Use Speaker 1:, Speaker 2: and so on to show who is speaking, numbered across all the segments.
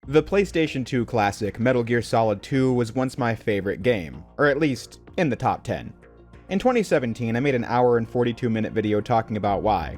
Speaker 1: The PlayStation 2 classic Metal Gear Solid 2 was once my favorite game, or at least in the top 10. In 2017, I made an hour and 42-minute video talking about why.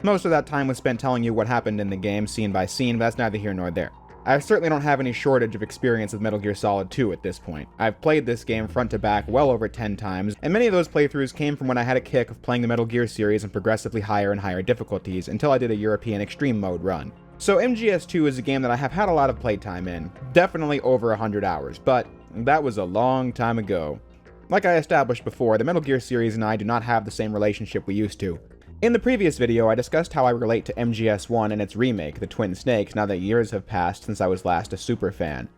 Speaker 1: Most of that time was spent telling you what happened in the game scene by scene, but that's neither here nor there. I certainly don't have any shortage of experience with Metal Gear Solid 2 at this point. I've played this game front to back well over 10 times, and many of those playthroughs came from when I had a kick of playing the Metal Gear series in progressively higher and higher difficulties until I did a European Extreme Mode run. So MGS2 is a game that I have had a lot of playtime in, definitely over 100 hours, but that was a long time ago. Like I established before, the Metal Gear series and I do not have the same relationship we used to. In the previous video, I discussed how I relate to MGS1 and its remake, The Twin Snakes, now that years have passed since I was last a super fan.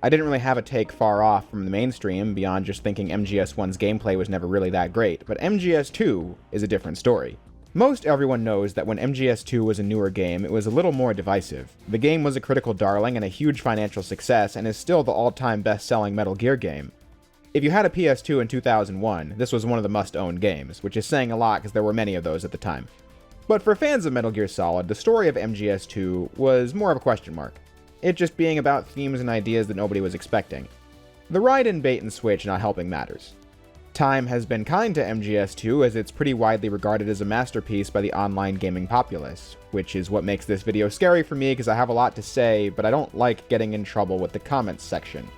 Speaker 1: I didn't really have a take far off from the mainstream, beyond just thinking MGS1's gameplay was never really that great, but MGS2 is a different story. Most everyone knows that when MGS2 was a newer game, it was a little more divisive. The game was a critical darling and a huge financial success, and is still the all-time best-selling Metal Gear game. If you had a PS2 in 2001, this was one of the must-own games, which is saying a lot because there were many of those at the time. But for fans of Metal Gear Solid, the story of MGS2 was more of a question mark, it just being about themes and ideas that nobody was expecting. The Ryden bait and switch not helping matters. Time has been kind to MGS2 as it's pretty widely regarded as a masterpiece by the online gaming populace, which is what makes this video scary for me because I have a lot to say, but I don't like getting in trouble with the comments section.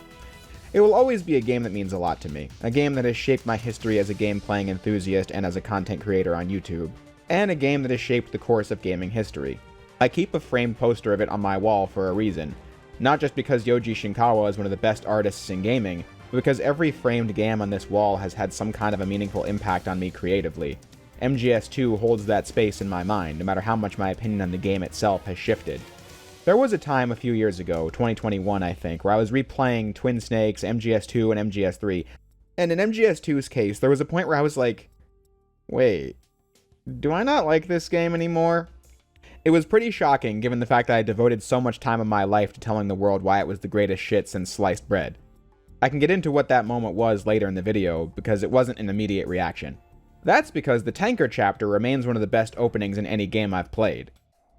Speaker 1: It will always be a game that means a lot to me, a game that has shaped my history as a game-playing enthusiast and as a content creator on YouTube, and a game that has shaped the course of gaming history. I keep a framed poster of it on my wall for a reason, not just because Yoji Shinkawa is one of the best artists in gaming, but because every framed game on this wall has had some kind of a meaningful impact on me creatively. MGS2 holds that space in my mind, no matter how much my opinion on the game itself has shifted. There was a time a few years ago, 2021 I think, where I was replaying Twin Snakes, MGS2, and MGS3, and in MGS2's case, there was a point where I was like, wait, do I not like this game anymore? It was pretty shocking given the fact that I devoted so much time of my life to telling the world why it was the greatest shit since sliced bread. I can get into what that moment was later in the video, because it wasn't an immediate reaction. That's because the Tanker chapter remains one of the best openings in any game I've played.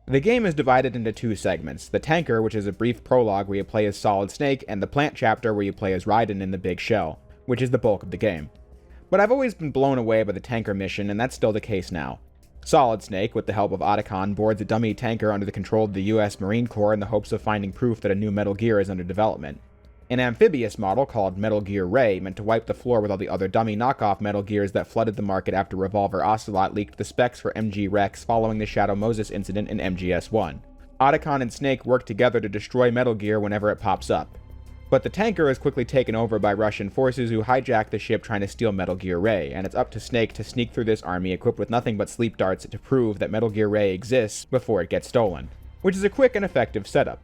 Speaker 1: The game is divided into two segments, the Tanker, which is a brief prologue where you play as Solid Snake, and the Plant chapter where you play as Ryden in the Big Shell, which is the bulk of the game. But I've always been blown away by the Tanker mission, and that's still the case now. Solid Snake, with the help of Otacon, boards a dummy tanker under the control of the US Marine Corps in the hopes of finding proof that a new Metal Gear is under development. An amphibious model called Metal Gear Ray, meant to wipe the floor with all the other dummy knockoff Metal Gears that flooded the market after Revolver Ocelot leaked the specs for MG Rex following the Shadow Moses incident in MGS1. Otacon and Snake work together to destroy Metal Gear whenever it pops up. But the tanker is quickly taken over by Russian forces who hijack the ship trying to steal Metal Gear Ray, and it's up to Snake to sneak through this army equipped with nothing but sleep darts to prove that Metal Gear Ray exists before it gets stolen, which is a quick and effective setup.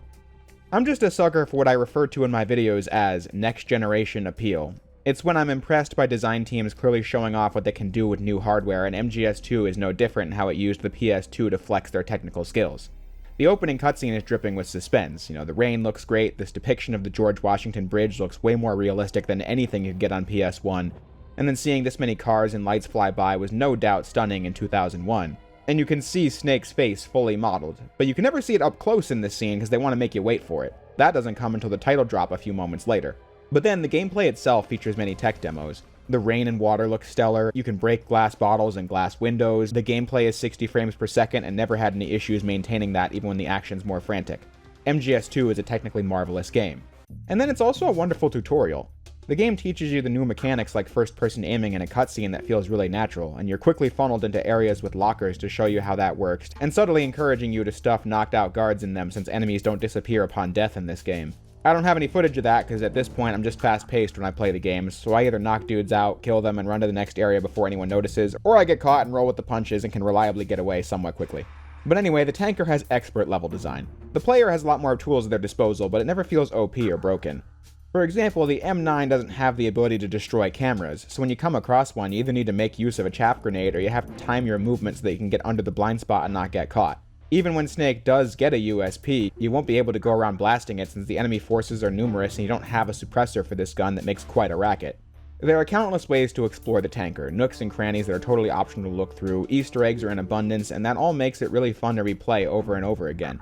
Speaker 1: I'm just a sucker for what I refer to in my videos as next-generation appeal. It's when I'm impressed by design teams clearly showing off what they can do with new hardware, and MGS2 is no different in how it used the PS2 to flex their technical skills. The opening cutscene is dripping with suspense. The rain looks great, this depiction of the George Washington Bridge looks way more realistic than anything you could get on PS1, and then seeing this many cars and lights fly by was no doubt stunning in 2001. And you can see Snake's face fully modeled, but you can never see it up close in this scene because they want to make you wait for it. That doesn't come until the title drop a few moments later. But then the gameplay itself features many tech demos. The rain and water look stellar, you can break glass bottles and glass windows, the gameplay is 60 frames per second and never had any issues maintaining that even when the action's more frantic. MGS2 is a technically marvelous game. And then it's also a wonderful tutorial. The game teaches you the new mechanics like first-person aiming in a cutscene that feels really natural, and you're quickly funneled into areas with lockers to show you how that works, and subtly encouraging you to stuff knocked-out guards in them since enemies don't disappear upon death in this game. I don't have any footage of that because at this point I'm just fast-paced when I play the games, so I either knock dudes out, kill them, and run to the next area before anyone notices, or I get caught and roll with the punches and can reliably get away somewhat quickly. But anyway, the tanker has expert level design. The player has a lot more tools at their disposal, but it never feels OP or broken. For example, the M9 doesn't have the ability to destroy cameras, so when you come across one, you either need to make use of a chaff grenade or you have to time your movement so that you can get under the blind spot and not get caught. Even when Snake does get a USP, you won't be able to go around blasting it since the enemy forces are numerous and you don't have a suppressor for this gun that makes quite a racket. There are countless ways to explore the tanker, nooks and crannies that are totally optional to look through, Easter eggs are in abundance, and that all makes it really fun to replay over and over again.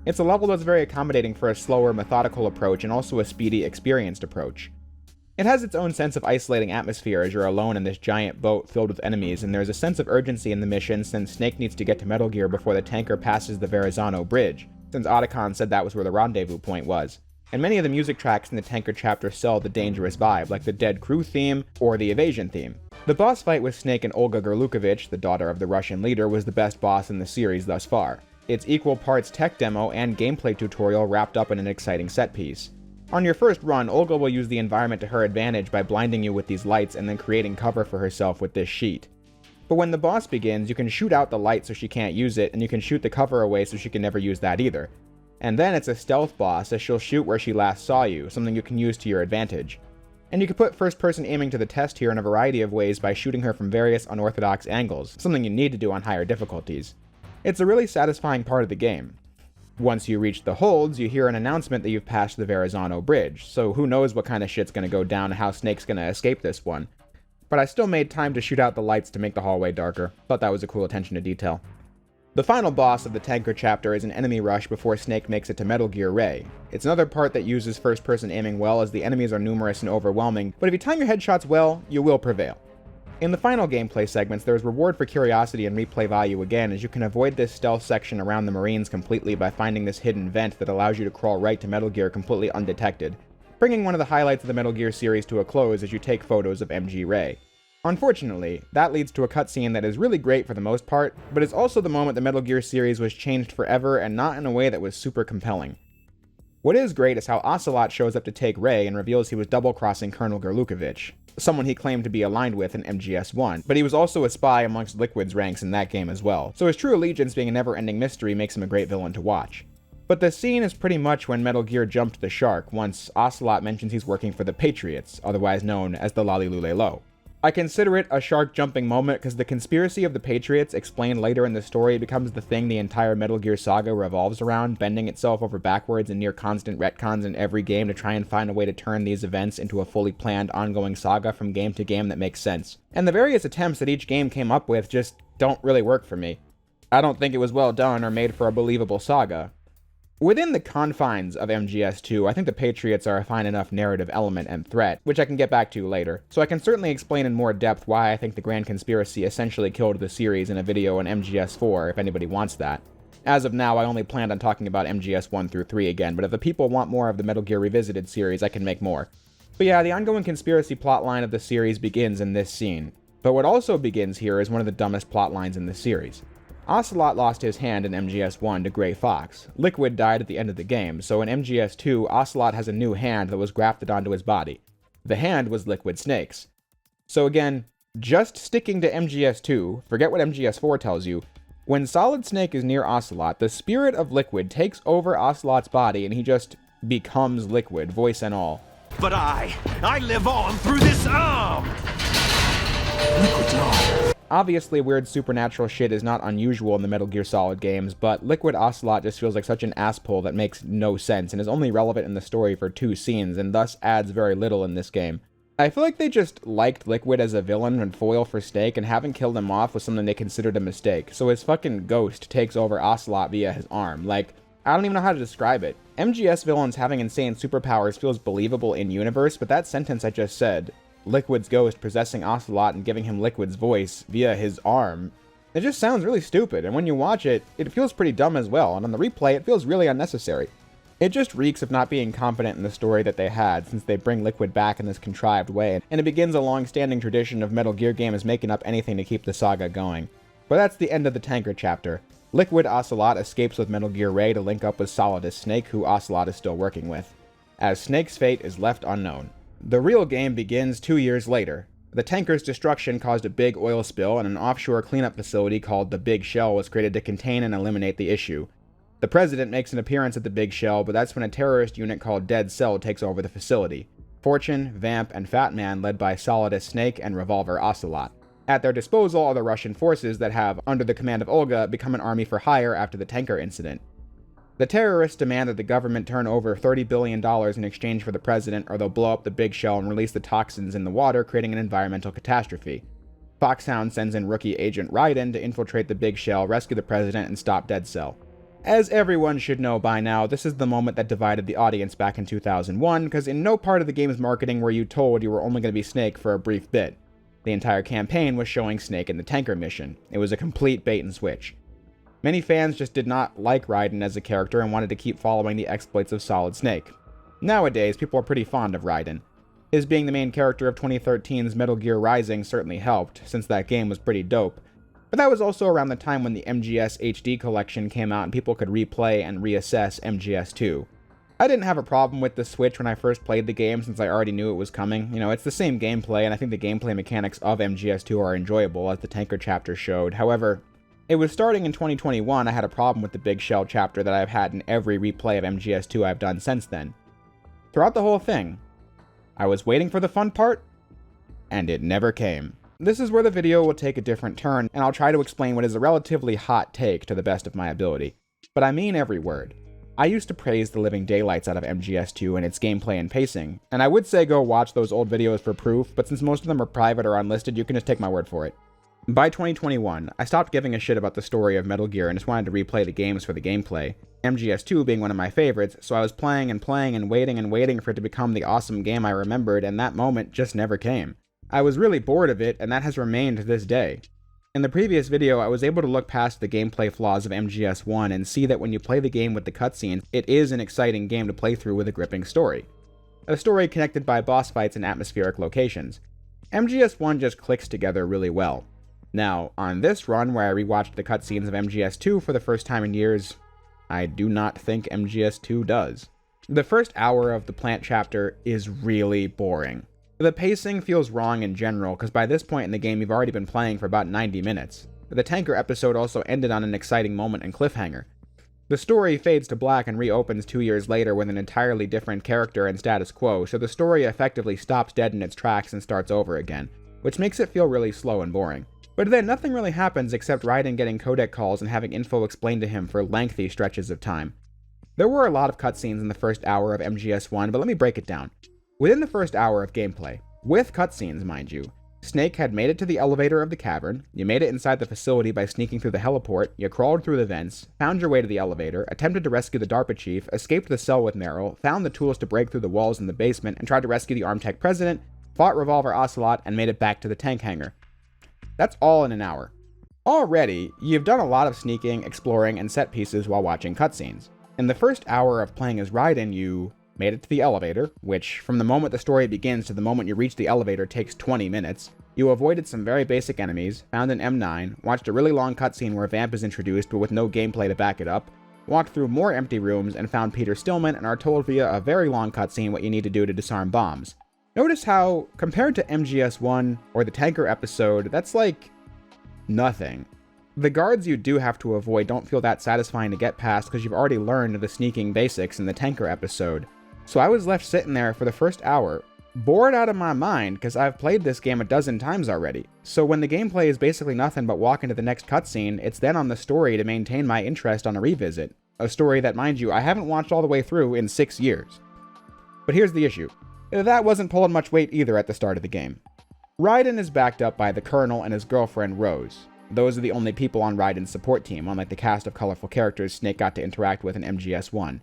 Speaker 1: It's a level that's very accommodating for a slower, methodical approach and also a speedy, experienced approach. It has its own sense of isolating atmosphere as you're alone in this giant boat filled with enemies, and there's a sense of urgency in the mission since Snake needs to get to Metal Gear before the tanker passes the Verrazano Bridge, since Otacon said that was where the rendezvous point was. And many of the music tracks in the tanker chapter sell the dangerous vibe, like the Dead Crew theme or the Evasion theme. The boss fight with Snake and Olga Gurlukovich, the daughter of the Russian leader, was the best boss in the series thus far. It's equal parts tech demo and gameplay tutorial wrapped up in an exciting set piece. On your first run, Olga will use the environment to her advantage by blinding you with these lights and then creating cover for herself with this sheet. But when the boss begins, you can shoot out the light so she can't use it, and you can shoot the cover away so she can never use that either. And then it's a stealth boss, as she'll shoot where she last saw you, something you can use to your advantage. And you can put first-person aiming to the test here in a variety of ways by shooting her from various unorthodox angles, something you need to do on higher difficulties. It's a really satisfying part of the game. Once you reach the holds, you hear an announcement that you've passed the Verrazano Bridge, so who knows what kind of shit's gonna go down and how Snake's gonna escape this one. But I still made time to shoot out the lights to make the hallway darker. Thought that was a cool attention to detail. The final boss of the tanker chapter is an enemy rush before Snake makes it to Metal Gear Ray. It's another part that uses first-person aiming well, as the enemies are numerous and overwhelming, but if you time your headshots well, you will prevail. In the final gameplay segments, there is reward for curiosity and replay value again, as you can avoid this stealth section around the Marines completely by finding this hidden vent that allows you to crawl right to Metal Gear completely undetected, bringing one of the highlights of the Metal Gear series to a close as you take photos of MG Ray. Unfortunately, that leads to a cutscene that is really great for the most part, but is also the moment the Metal Gear series was changed forever and not in a way that was super compelling. What is great is how Ocelot shows up to take Ray and reveals he was double-crossing Colonel Gurlukovich, someone he claimed to be aligned with in MGS1, but he was also a spy amongst Liquid's ranks in that game as well, so his true allegiance being a never-ending mystery makes him a great villain to watch. But the scene is pretty much when Metal Gear jumped the shark once Ocelot mentions he's working for the Patriots, otherwise known as the Lolly-Lule-Lo. I consider it a shark-jumping moment because the conspiracy of the Patriots, explained later in the story, becomes the thing the entire Metal Gear saga revolves around, bending itself over backwards in near constant retcons in every game to try and find a way to turn these events into a fully planned ongoing saga from game to game that makes sense. And the various attempts that each game came up with just don't really work for me. I don't think it was well done or made for a believable saga. Within the confines of MGS2, I think the Patriots are a fine enough narrative element and threat, which I can get back to later, so I can certainly explain in more depth why I think the Grand Conspiracy essentially killed the series in a video on MGS4 if anybody wants that. As of now, I only planned on talking about MGS1 through 3 again, but if the people want more of the Metal Gear Revisited series, I can make more. But yeah, the ongoing conspiracy plotline of the series begins in this scene, but what also begins here is one of the dumbest plotlines in the series. Ocelot lost his hand in MGS1 to Gray Fox. Liquid died at the end of the game, so in MGS2, Ocelot has a new hand that was grafted onto his body. The hand was Liquid Snake's. So again, just sticking to MGS2, forget what MGS4 tells you, when Solid Snake is near Ocelot, the spirit of Liquid takes over Ocelot's body and he just becomes Liquid, voice and all.
Speaker 2: But I live on through this arm! Liquid's arm.
Speaker 1: Obviously, weird supernatural shit is not unusual in the Metal Gear Solid games, but Liquid Ocelot just feels like such an asspull that makes no sense and is only relevant in the story for 2 scenes and thus adds very little in this game. I feel like they just liked Liquid as a villain and foil for Snake, and having killed him off was something they considered a mistake, so his fucking ghost takes over Ocelot via his arm. Like, I don't even know how to describe it. MGS villains having insane superpowers feels believable in universe, but that sentence I just said, Liquid's ghost possessing Ocelot and giving him Liquid's voice via his arm, it just sounds really stupid, and when you watch it, it feels pretty dumb as well, and on the replay, it feels really unnecessary. It just reeks of not being confident in the story that they had, since they bring Liquid back in this contrived way, and it begins a long-standing tradition of Metal Gear games making up anything to keep the saga going. But that's the end of the tanker chapter. Liquid Ocelot escapes with Metal Gear Ray to link up with Solidus Snake, who Ocelot is still working with, as Snake's fate is left unknown. The real game begins 2 years later. The tanker's destruction caused a big oil spill, and an offshore cleanup facility called the Big Shell was created to contain and eliminate the issue. The President makes an appearance at the Big Shell, but that's when a terrorist unit called Dead Cell takes over the facility. Fortune, Vamp, and Fat Man led by Solidus Snake and Revolver Ocelot. At their disposal are the Russian forces that have, under the command of Olga, become an army for hire after the tanker incident. The terrorists demand that the government turn over $30 billion in exchange for the president, or they'll blow up the Big Shell and release the toxins in the water, creating an environmental catastrophe. Foxhound sends in rookie agent Ryden to infiltrate the Big Shell, rescue the president, and stop Dead Cell. As everyone should know by now, this is the moment that divided the audience back in 2001, because in no part of the game's marketing were you told you were only going to be Snake for a brief bit. The entire campaign was showing Snake in the tanker mission. It was a complete bait and switch. Many fans just did not like Ryden as a character and wanted to keep following the exploits of Solid Snake. Nowadays, people are pretty fond of Ryden. His being the main character of 2013's Metal Gear Rising certainly helped, since that game was pretty dope. But that was also around the time when the MGS HD collection came out and people could replay and reassess MGS2. I didn't have a problem with the switch when I first played the game since I already knew it was coming. You know, it's the same gameplay, and I think the gameplay mechanics of MGS2 are enjoyable, as the tanker chapter showed. However, it was starting in 2021 I had a problem with the Big Shell chapter that I've had in every replay of MGS2 I've done since then. Throughout the whole thing, I was waiting for the fun part, and it never came. This is where the video will take a different turn, and I'll try to explain what is a relatively hot take to the best of my ability. But I mean every word. I used to praise the living daylights out of MGS2 and its gameplay and pacing, and I would say go watch those old videos for proof, but since most of them are private or unlisted, you can just take my word for it. By 2021, I stopped giving a shit about the story of Metal Gear and just wanted to replay the games for the gameplay, MGS2 being one of my favorites, so I was playing and waiting for it to become the awesome game I remembered, and that moment just never came. I was really bored of it, and that has remained to this day. In the previous video, I was able to look past the gameplay flaws of MGS1 and see that when you play the game with the cutscenes, it is an exciting game to play through with a gripping story. A story connected by boss fights and atmospheric locations. MGS1 just clicks together really well. Now, on this run where I rewatched the cutscenes of MGS2 for the first time in years, I do not think MGS2 does. The first hour of the plant chapter is really boring. The pacing feels wrong in general, because by this point in the game you've already been playing for about 90 minutes. The tanker episode also ended on an exciting moment and cliffhanger. The story fades to black and reopens 2 years later with an entirely different character and status quo, so the story effectively stops dead in its tracks and starts over again, which makes it feel really slow and boring. But then nothing really happens except Ryden getting codec calls and having info explained to him for lengthy stretches of time. There were a lot of cutscenes in the first hour of MGS1, but let me break it down. Within the first hour of gameplay, with cutscenes mind you, Snake had made it to the elevator of the cavern, you made it inside the facility by sneaking through the heliport, you crawled through the vents, found your way to the elevator, attempted to rescue the DARPA chief, escaped the cell with Meryl, found the tools to break through the walls in the basement, and tried to rescue the Armtech president, fought Revolver Ocelot, and made it back to the tank hangar. That's all in an hour. Already, you've done a lot of sneaking, exploring, and set pieces while watching cutscenes. In the first hour of playing as Ryden, you made it to the elevator, which, from the moment the story begins to the moment you reach the elevator, takes 20 minutes. You avoided some very basic enemies, found an M9, watched a really long cutscene where Vamp is introduced but with no gameplay to back it up, walked through more empty rooms and found Peter Stillman and are told via a very long cutscene what you need to do to disarm bombs. Notice how, compared to MGS1 or the tanker episode, that's like nothing. The guards you do have to avoid don't feel that satisfying to get past because you've already learned the sneaking basics in the tanker episode. So I was left sitting there for the first hour, bored out of my mind because I've played this game a dozen times already. So when the gameplay is basically nothing but walking to the next cutscene, it's then on the story to maintain my interest on a revisit. A story that, mind you, I haven't watched all the way through in 6 years. But here's the issue. That wasn't pulling much weight either at the start of the game. Ryden is backed up by the Colonel and his girlfriend Rose. Those are the only people on Ryden's support team, unlike the cast of colorful characters Snake got to interact with in MGS1.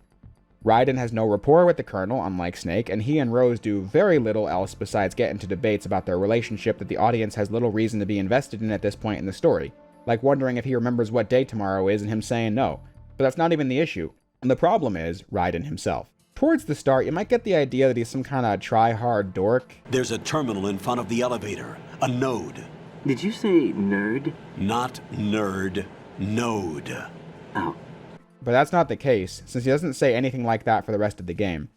Speaker 1: Ryden has no rapport with the Colonel, unlike Snake, and he and Rose do very little else besides get into debates about their relationship that the audience has little reason to be invested in at this point in the story, like wondering if he remembers what day tomorrow is and him saying no. But that's not even the issue. And the problem is Ryden himself. Towards the start, you might get the idea that he's some kind of try-hard dork.
Speaker 3: There's a terminal in front of the elevator, a node.
Speaker 4: Did you say nerd?
Speaker 3: Not nerd, node.
Speaker 4: Oh.
Speaker 1: But that's not the case, since he doesn't say anything like that for the rest of the game.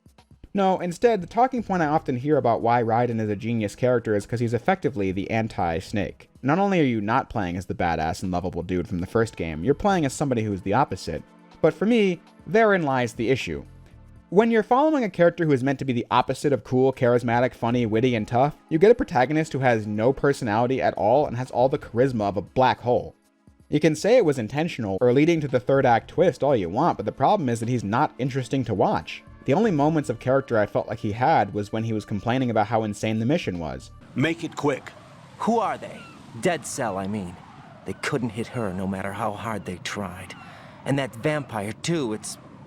Speaker 1: No, instead, the talking point I often hear about why Ryden is a genius character is because he's effectively the anti-Snake. Not only are you not playing as the badass and lovable dude from the first game, you're playing as somebody who's the opposite. But for me, therein lies the issue. When you're following a character who is meant to be the opposite of cool, charismatic, funny, witty, and tough, you get a protagonist who has no personality at all and has all the charisma of a black hole. You can say it was intentional or leading to the third act twist all you want, but the problem is that he's not interesting to watch. The only moments of character I felt like he had was when he was complaining about how insane the mission was.
Speaker 3: Make it quick.
Speaker 5: Who are they? Dead Cell, I mean. They couldn't hit her no matter how hard they tried. And that vampire, too.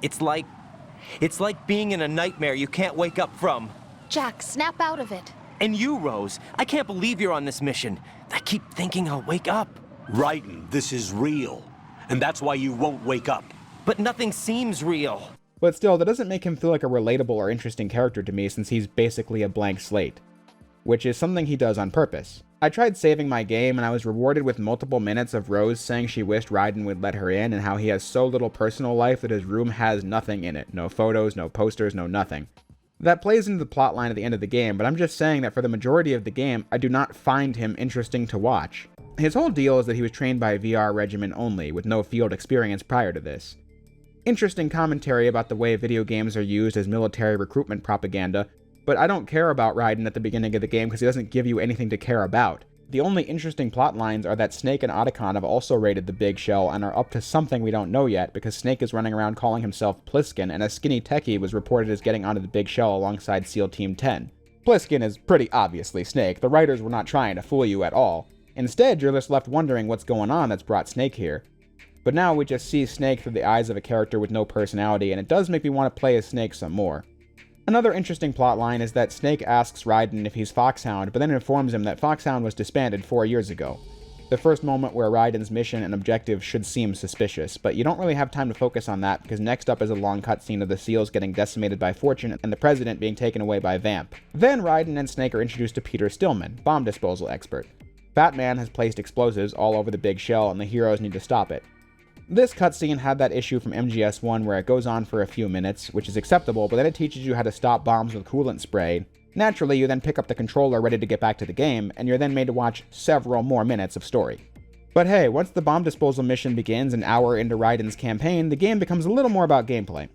Speaker 5: It's like being in a nightmare you can't wake up from.
Speaker 6: Jack, snap out of it.
Speaker 5: And you, Rose, I can't believe you're on this mission. I keep thinking I'll wake up.
Speaker 3: Ryden, this is real. And that's why you won't wake up.
Speaker 5: But nothing seems real.
Speaker 1: But still, that doesn't make him feel like a relatable or interesting character to me since he's basically a blank slate, which is something he does on purpose. I tried saving my game and I was rewarded with multiple minutes of Rose saying she wished Ryden would let her in and how he has so little personal life that his room has nothing in it. No photos, no posters, no nothing. That plays into the plotline at the end of the game, but I'm just saying that for the majority of the game, I do not find him interesting to watch. His whole deal is that he was trained by a VR regiment only, with no field experience prior to this. Interesting commentary about the way video games are used as military recruitment propaganda, but I don't care about Ryden at the beginning of the game because he doesn't give you anything to care about. The only interesting plot lines are that Snake and Otacon have also raided the Big Shell and are up to something we don't know yet because Snake is running around calling himself Pliskin and a skinny techie was reported as getting onto the Big Shell alongside SEAL Team 10. Pliskin is pretty obviously Snake. The writers were not trying to fool you at all. Instead, you're just left wondering what's going on that's brought Snake here. But now we just see Snake through the eyes of a character with no personality, and it does make me want to play as Snake some more. Another interesting plotline is that Snake asks Ryden if he's Foxhound, but then informs him that Foxhound was disbanded 4 years ago. The first moment where Ryden's mission and objective should seem suspicious, but you don't really have time to focus on that because next up is a long cutscene of the SEALs getting decimated by Fortune and the President being taken away by Vamp. Then Ryden and Snake are introduced to Peter Stillman, bomb disposal expert. Batman has placed explosives all over the Big Shell and the heroes need to stop it. This cutscene had that issue from MGS1 where it goes on for a few minutes, which is acceptable, but then it teaches you how to stop bombs with coolant spray. Naturally, you then pick up the controller ready to get back to the game, and you're then made to watch several more minutes of story. But hey, once the bomb disposal mission begins an hour into Ryden's campaign, the game becomes a little more about gameplay.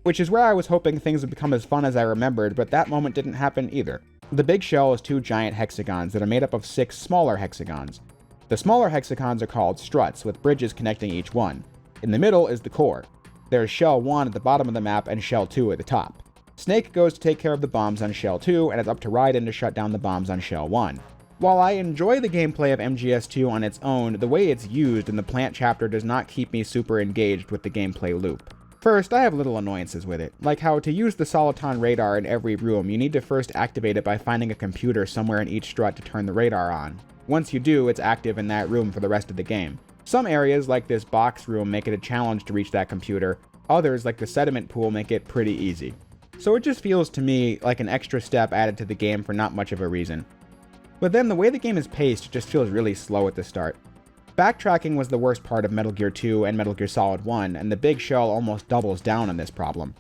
Speaker 1: Which is where I was hoping things would become as fun as I remembered, but that moment didn't happen either. The Big Shell is 2 giant hexagons that are made up of 6 smaller hexagons. The smaller hexagons are called struts, with bridges connecting each one. In the middle is the core. There's Shell 1 at the bottom of the map and Shell 2 at the top. Snake goes to take care of the bombs on Shell 2, and it's up to Ryden to shut down the bombs on Shell 1. While I enjoy the gameplay of MGS2 on its own, the way it's used in the plant chapter does not keep me super engaged with the gameplay loop. First, I have little annoyances with it, like how to use the Soliton radar in every room, you need to first activate it by finding a computer somewhere in each strut to turn the radar on. Once you do, it's active in that room for the rest of the game. Some areas, like this box room, make it a challenge to reach that computer. Others, like the sediment pool, make it pretty easy. So it just feels to me like an extra step added to the game for not much of a reason. But then the way the game is paced just feels really slow at the start. Backtracking was the worst part of Metal Gear 2 and Metal Gear Solid 1, and the Big Shell almost doubles down on this problem.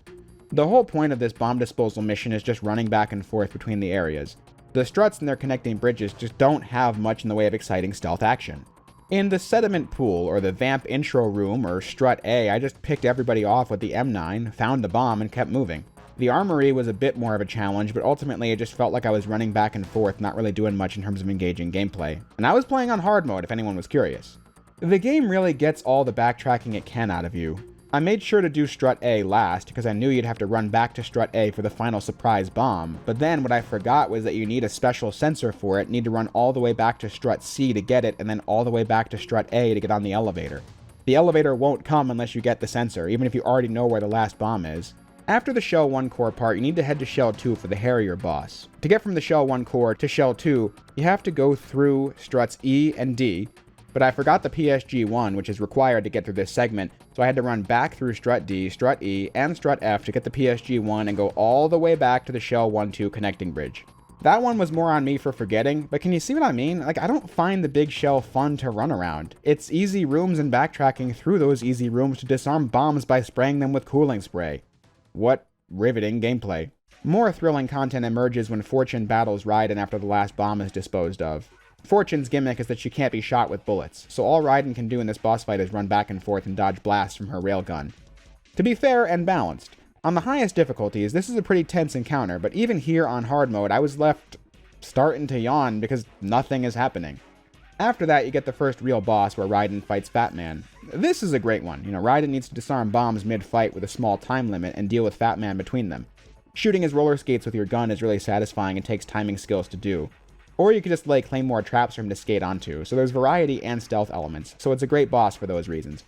Speaker 1: The whole point of this bomb disposal mission is just running back and forth between the areas. The struts and their connecting bridges just don't have much in the way of exciting stealth action. In the sediment pool, or the Vamp intro room, or Strut A, I just picked everybody off with the M9, found the bomb, and kept moving. The armory was a bit more of a challenge, but ultimately it just felt like I was running back and forth, not really doing much in terms of engaging gameplay. And I was playing on hard mode, if anyone was curious. The game really gets all the backtracking it can out of you. I made sure to do Strut A last, because I knew you'd have to run back to Strut A for the final surprise bomb, but then what I forgot was that you need a special sensor for it, need to run all the way back to Strut C to get it, and then all the way back to Strut A to get on the elevator. The elevator won't come unless you get the sensor, even if you already know where the last bomb is. After the Shell 1 core part, you need to head to Shell 2 for the Harrier boss. To get from the Shell 1 core to Shell 2, you have to go through Struts E and D, but I forgot the PSG-1, which is required to get through this segment, so I had to run back through Strut D, Strut E, and Strut F to get the PSG-1 and go all the way back to the Shell 1-2 connecting bridge. That one was more on me for forgetting, but can you see what I mean? Like, I don't find the Big Shell fun to run around. It's easy rooms and backtracking through those easy rooms to disarm bombs by spraying them with cooling spray. What riveting gameplay. More thrilling content emerges when Fortune battles Ryden after the last bomb is disposed of. Fortune's gimmick is that she can't be shot with bullets, so all Ryden can do in this boss fight is run back and forth and dodge blasts from her railgun. To be fair and balanced, on the highest difficulties, this is a pretty tense encounter, but even here on hard mode, I was left starting to yawn because nothing is happening. After that, you get the first real boss where Ryden fights Fatman. This is a great one. Ryden needs to disarm bombs mid-fight with a small time limit and deal with Fatman between them. Shooting his roller skates with your gun is really satisfying and takes timing skills to do. Or you could just lay Claymore traps for him to skate onto, so there's variety and stealth elements, so it's a great boss for those reasons.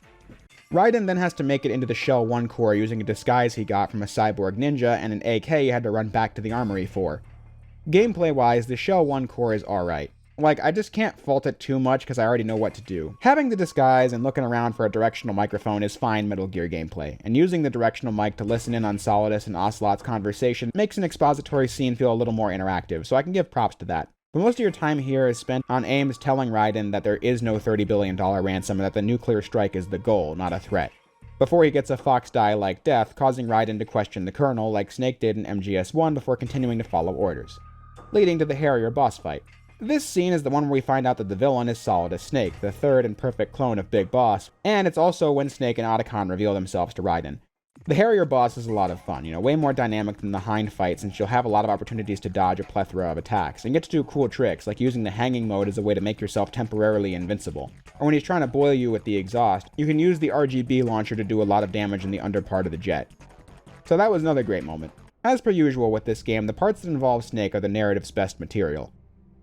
Speaker 1: Ryden then has to make it into the Shell 1 core using a disguise he got from a cyborg ninja and an AK he had to run back to the armory for. Gameplay-wise, the Shell 1 core is alright. Like, I just can't fault it too much because I already know what to do. Having the disguise and looking around for a directional microphone is fine Metal Gear gameplay, and using the directional mic to listen in on Solidus and Ocelot's conversation makes an expository scene feel a little more interactive, so I can give props to that. But most of your time here is spent on Ames telling Ryden that there is no $30 billion ransom and that the nuclear strike is the goal, not a threat, before he gets a fox die-like death, causing Ryden to question the Colonel like Snake did in MGS1 before continuing to follow orders, leading to the Harrier boss fight. This scene is the one where we find out that the villain is Solidus Snake, the third and perfect clone of Big Boss, and it's also when Snake and Otacon reveal themselves to Ryden. The Harrier boss is a lot of fun, way more dynamic than the Hind fight since you'll have a lot of opportunities to dodge a plethora of attacks, and get to do cool tricks like using the hanging mode as a way to make yourself temporarily invincible. Or when he's trying to boil you with the exhaust, you can use the RGB launcher to do a lot of damage in the under part of the jet. So that was another great moment. As per usual with this game, the parts that involve Snake are the narrative's best material.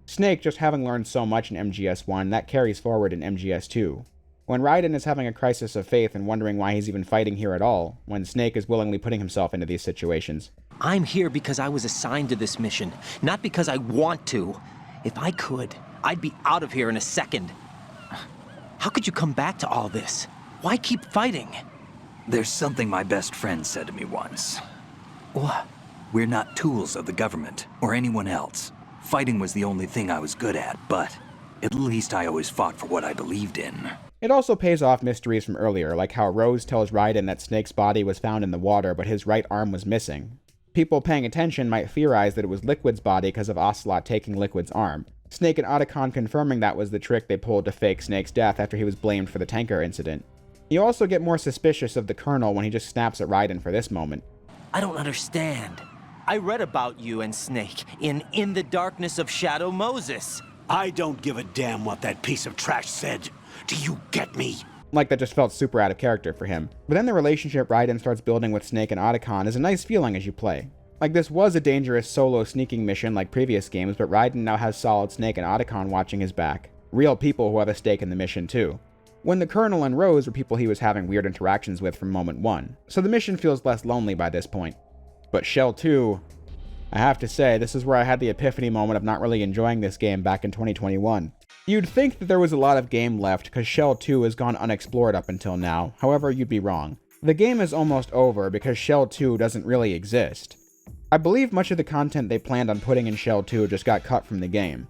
Speaker 1: Snake just having learned so much in MGS1, that carries forward in MGS2. When Ryden is having a crisis of faith and wondering why he's even fighting here at all, when Snake is willingly putting himself into these situations.
Speaker 5: I'm here because I was assigned to this mission, not because I want to. If I could, I'd be out of here in a second. How could you come back to all this? Why keep fighting?
Speaker 7: There's something my best friend said to me once.
Speaker 5: What?
Speaker 7: We're not tools of the government or anyone else. Fighting was the only thing I was good at, but at least I always fought for what I believed in.
Speaker 1: It also pays off mysteries from earlier, like how Rose tells Ryden that Snake's body was found in the water, but his right arm was missing. People paying attention might theorize that it was Liquid's body because of Ocelot taking Liquid's arm. Snake and Otacon confirming that was the trick they pulled to fake Snake's death after he was blamed for the tanker incident. You also get more suspicious of the Colonel when he just snaps at Ryden for this moment.
Speaker 5: I don't understand. I read about you and Snake in the Darkness of Shadow Moses.
Speaker 3: I don't give a damn what that piece of trash said. Do you get me?
Speaker 1: Like that just felt super out of character for him. But then the relationship Ryden starts building with Snake and Otacon is a nice feeling as you play. Like this was a dangerous solo sneaking mission like previous games, but Ryden now has Solid Snake and Otacon watching his back. Real people who have a stake in the mission too. When the Colonel and Rose were people he was having weird interactions with from moment one, so the mission feels less lonely by this point. But Shell 2, I have to say, this is where I had the epiphany moment of not really enjoying this game back in 2021. You'd think that there was a lot of game left because Shell 2 has gone unexplored up until now, however you'd be wrong. The game is almost over because Shell 2 doesn't really exist. I believe much of the content they planned on putting in Shell 2 just got cut from the game.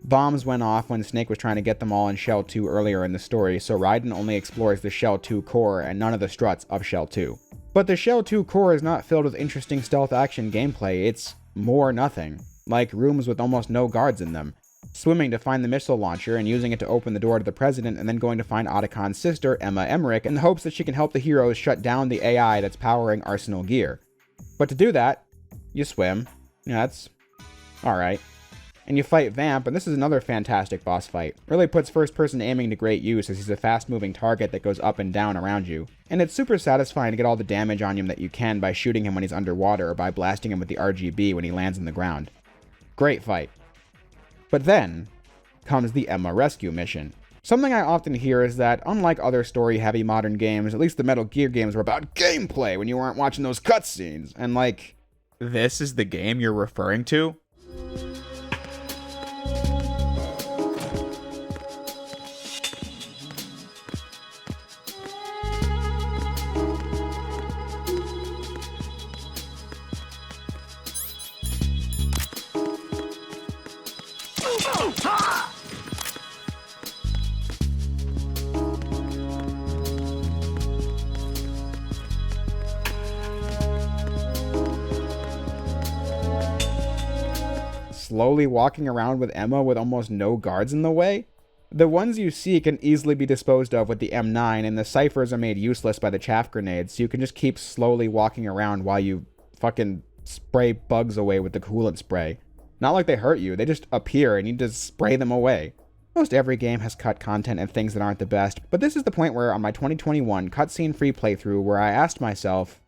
Speaker 1: Bombs went off when Snake was trying to get them all in Shell 2 earlier in the story, so Ryden only explores the Shell 2 core and none of the struts of Shell 2. But the Shell 2 core is not filled with interesting stealth action gameplay, it's more nothing. Like rooms with almost no guards in them. Swimming to find the missile launcher and using it to open the door to the president, and then going to find Otacon's sister, Emma Emmerich, in the hopes that she can help the heroes shut down the AI that's powering Arsenal Gear. But to do that, you swim. Yeah, that's alright. And you fight Vamp, and this is another fantastic boss fight. Really puts first-person aiming to great use as he's a fast-moving target that goes up and down around you. And it's super satisfying to get all the damage on him that you can by shooting him when he's underwater or by blasting him with the RGB when he lands in the ground. Great fight. But then comes the Emma rescue mission. Something I often hear is that, unlike other story-heavy modern games, at least the Metal Gear games were about gameplay when you weren't watching those cutscenes. And like, this is the game you're referring to? Slowly walking around with Emma with almost no guards in the way? The ones you see can easily be disposed of with the M9, and the ciphers are made useless by the chaff grenades, so you can just keep slowly walking around while you fucking spray bugs away with the coolant spray. Not like they hurt you, they just appear and you just spray them away. Most every game has cut content and things that aren't the best, but this is the point where on my 2021 cutscene free playthrough where I asked myself,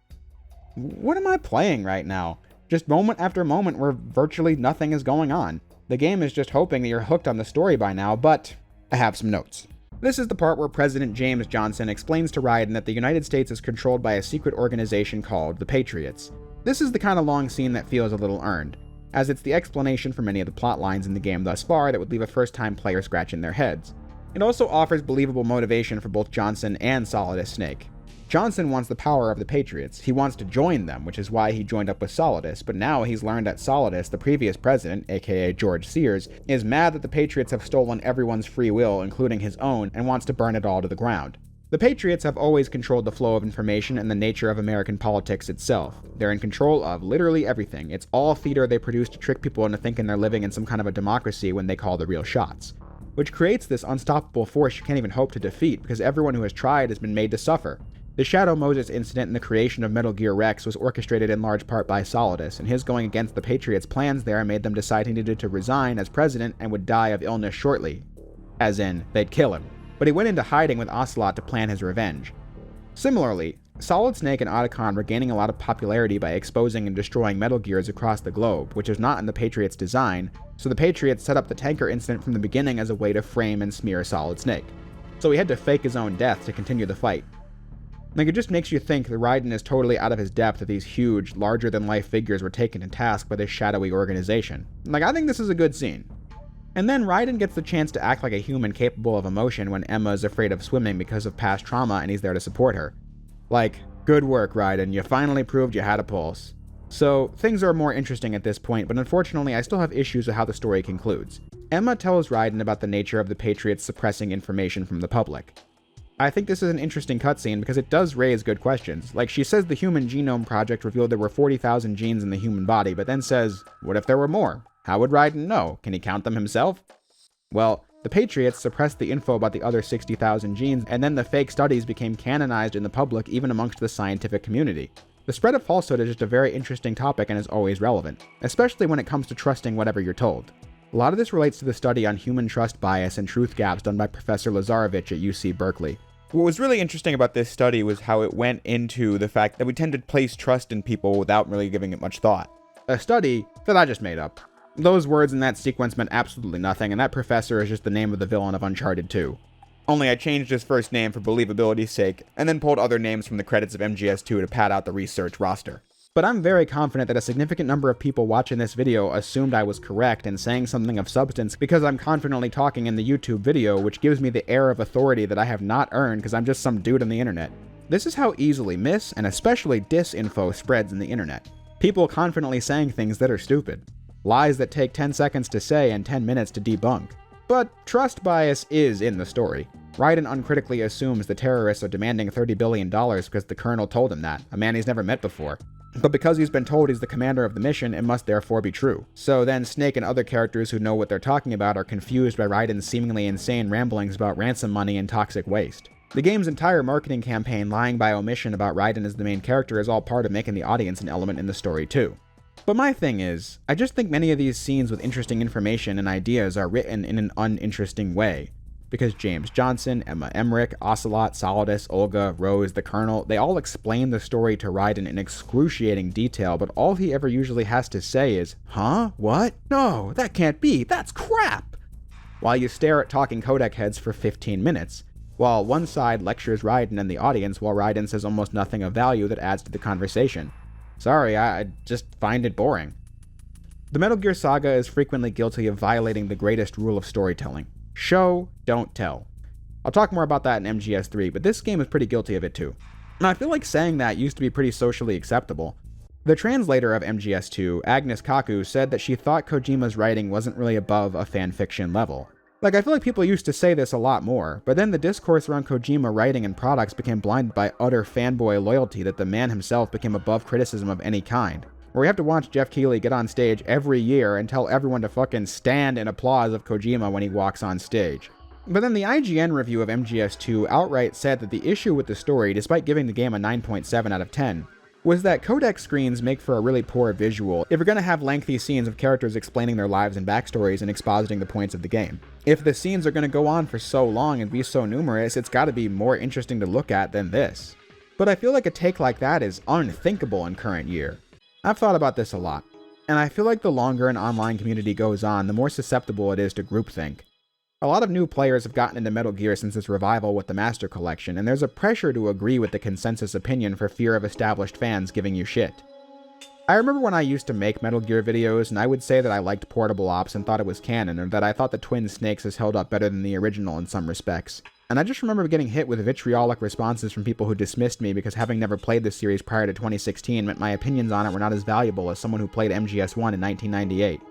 Speaker 1: what am I playing right now? Just moment after moment where virtually nothing is going on. The game is just hoping that you're hooked on the story by now, but I have some notes. This is the part where President James Johnson explains to Ryden that the United States is controlled by a secret organization called the Patriots. This is the kind of long scene that feels a little earned, as it's the explanation for many of the plot lines in the game thus far that would leave a first-time player scratching their heads. It also offers believable motivation for both Johnson and Solidus Snake. Johnson wants the power of the Patriots. He wants to join them, which is why he joined up with Solidus, but now he's learned that Solidus, the previous president, aka George Sears, is mad that the Patriots have stolen everyone's free will, including his own, and wants to burn it all to the ground. The Patriots have always controlled the flow of information and the nature of American politics itself. They're in control of literally everything. It's all theater they produce to trick people into thinking they're living in some kind of a democracy when they call the real shots. Which creates this unstoppable force you can't even hope to defeat because everyone who has tried has been made to suffer. The Shadow Moses incident and the creation of Metal Gear Rex was orchestrated in large part by Solidus, and his going against the Patriots' plans there made them decide he needed to resign as president and would die of illness shortly. As in, they'd kill him. But he went into hiding with Ocelot to plan his revenge. Similarly, Solid Snake and Otacon were gaining a lot of popularity by exposing and destroying Metal Gears across the globe, which is not in the Patriots' design, so the Patriots set up the tanker incident from the beginning as a way to frame and smear Solid Snake. So he had to fake his own death to continue the fight. Like, it just makes you think that Ryden is totally out of his depth that these huge, larger-than-life figures were taken to task by this shadowy organization. Like, I think this is a good scene. And then Ryden gets the chance to act like a human capable of emotion when Emma is afraid of swimming because of past trauma and he's there to support her. Like, good work, Ryden, you finally proved you had a pulse. So, things are more interesting at this point, but unfortunately I still have issues with how the story concludes. Emma tells Ryden about the nature of the Patriots suppressing information from the public. I think this is an interesting cutscene because it does raise good questions. Like, she says the Human Genome Project revealed there were 40,000 genes in the human body, but then says, what if there were more? How would Ryden know? Can he count them himself? Well, the Patriots suppressed the info about the other 60,000 genes, and then the fake studies became canonized in the public even amongst the scientific community. The spread of falsehood is just a very interesting topic and is always relevant, especially when it comes to trusting whatever you're told. A lot of this relates to the study on human trust bias and truth gaps done by Professor Lazarevich at UC Berkeley. What was really interesting about this study was how it went into the fact that we tend to place trust in people without really giving it much thought. A study that I just made up. Those words in that sequence meant absolutely nothing, and that professor is just the name of the villain of Uncharted 2. Only I changed his first name for believability's sake, and then pulled other names from the credits of MGS2 to pad out the research roster. But I'm very confident that a significant number of people watching this video assumed I was correct in saying something of substance because I'm confidently talking in the YouTube video, which gives me the air of authority that I have not earned because I'm just some dude on the internet. This is how easily mis- and especially disinfo spreads in the internet. People confidently saying things that are stupid. Lies that take 10 seconds to say and 10 minutes to debunk. But trust bias is in the story. Ryden uncritically assumes the terrorists are demanding $30 billion because the colonel told him that, a man he's never met before. But because he's been told he's the commander of the mission, it must therefore be true. So then Snake and other characters who know what they're talking about are confused by Ryden's seemingly insane ramblings about ransom money and toxic waste. The game's entire marketing campaign lying by omission about Ryden as the main character is all part of making the audience an element in the story too. But my thing is, I just think many of these scenes with interesting information and ideas are written in an uninteresting way. Because James Johnson, Emma Emmerich, Ocelot, Solidus, Olga, Rose, the Colonel, they all explain the story to Ryden in excruciating detail, but all he ever usually has to say is, huh? What? No, that can't be, that's crap! While you stare at talking codec heads for 15 minutes, while one side lectures Ryden and the audience while Ryden says almost nothing of value that adds to the conversation. Sorry, I just find it boring. The Metal Gear saga is frequently guilty of violating the greatest rule of storytelling. Show, don't tell. I'll talk more about that in MGS3, but this game is pretty guilty of it too. And I feel like saying that used to be pretty socially acceptable. The translator of MGS2, Agnes Kaku, said that she thought Kojima's writing wasn't really above a fanfiction level. Like, I feel like people used to say this a lot more, but then the discourse around Kojima writing and products became blinded by utter fanboy loyalty that the man himself became above criticism of any kind. Where we have to watch Jeff Keighley get on stage every year and tell everyone to fucking stand in applause of Kojima when he walks on stage. But then the IGN review of MGS2 outright said that the issue with the story, despite giving the game a 9.7 out of 10, was that codec screens make for a really poor visual if you're going to have lengthy scenes of characters explaining their lives and backstories and expositing the points of the game. If the scenes are going to go on for so long and be so numerous, it's got to be more interesting to look at than this. But I feel like a take like that is unthinkable in current year. I've thought about this a lot, and I feel like the longer an online community goes on, the more susceptible it is to groupthink. A lot of new players have gotten into Metal Gear since its revival with the Master Collection, and there's a pressure to agree with the consensus opinion for fear of established fans giving you shit. I remember when I used to make Metal Gear videos, and I would say that I liked Portable Ops and thought it was canon, or that I thought the Twin Snakes has held up better than the original in some respects. And I just remember getting hit with vitriolic responses from people who dismissed me because having never played this series prior to 2016 meant my opinions on it were not as valuable as someone who played MGS1 in 1998.